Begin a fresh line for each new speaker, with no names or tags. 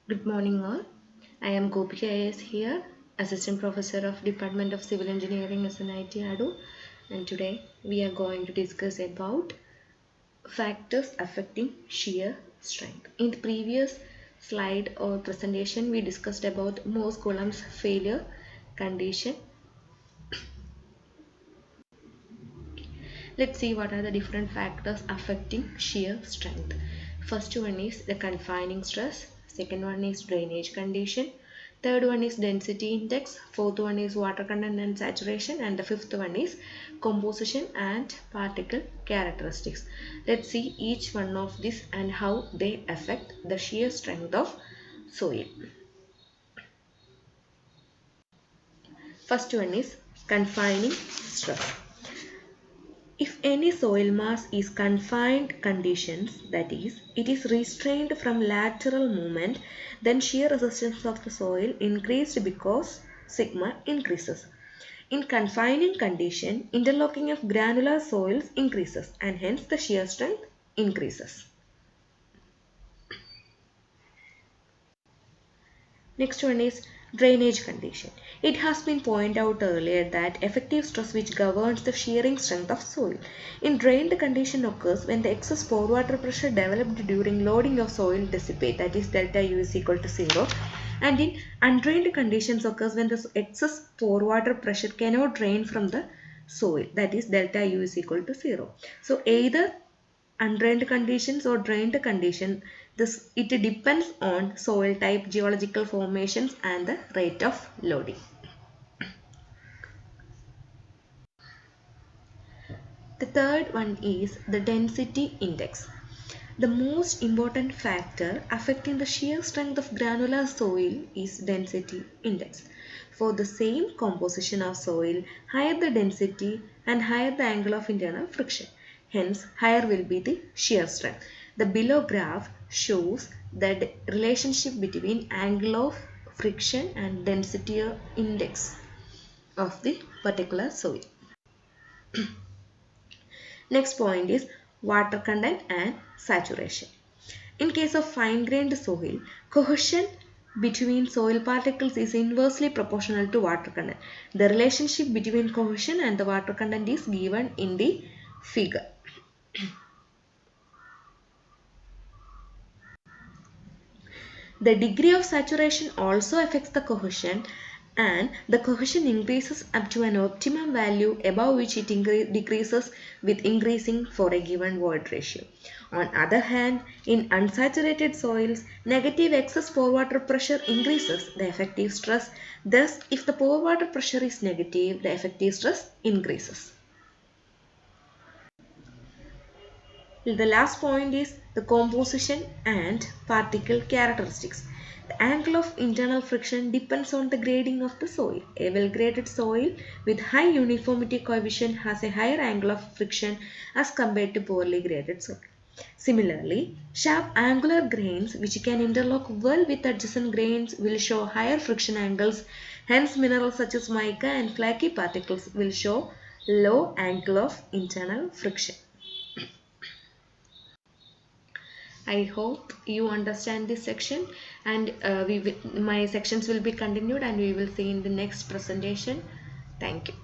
Good morning all. I am Gopika IS here, Assistant Professor of Department of Civil Engineering SNIT ADU, and today we are going to discuss about factors affecting shear strength. In the previous slide or presentation we discussed about Morse Coulomb's failure condition. Let's see what are the different factors affecting shear strength. First one is the confining stress, second one is drainage condition, third one is density index, fourth one is water content and saturation, and the fifth one is composition and particle characteristics. Let's see each one of these and how they affect the shear strength of soil. First one is confining stress. If any soil mass is confined conditions, that is, it is restrained from lateral movement, then shear resistance of the soil increased because sigma increases. In confining condition, interlocking of granular soils increases and hence the shear strength increases. Next one is drainage condition. It has been pointed out earlier that effective stress which governs the shearing strength of soil. In drained condition occurs when the excess pore water pressure developed during loading of soil dissipate, that is delta U is equal to 0, and in undrained conditions occurs when the excess pore water pressure cannot drain from the soil, that is delta U is equal to 0. So either undrained conditions or drained condition, it depends on soil type, geological formations and the rate of loading. The third one is the density index. The most important factor affecting the shear strength of granular soil is density index. For the same composition of soil, higher the density and higher the angle of internal friction. Hence, higher will be the shear strength. The below graph shows the relationship between angle of friction and density index of the particular soil. Next point is water content and saturation. In case of fine-grained soil, cohesion between soil particles is inversely proportional to water content. The relationship between cohesion and the water content is given in the figure. The degree of saturation also affects the cohesion, and the cohesion increases up to an optimum value above which it decreases with increasing for a given void ratio. On other hand, in unsaturated soils, negative excess pore water pressure increases the effective stress. Thus, if the pore water pressure is negative, the effective stress increases. The last point is the composition and particle characteristics. The angle of internal friction depends on the grading of the soil. A well-graded soil with high uniformity coefficient has a higher angle of friction as compared to poorly graded soil. Similarly, sharp angular grains which can interlock well with adjacent grains will show higher friction angles. Hence, minerals such as mica and flaky particles will show low angle of internal friction. I hope you understand this section, and my sections will be continued and we will see in the next presentation. Thank you.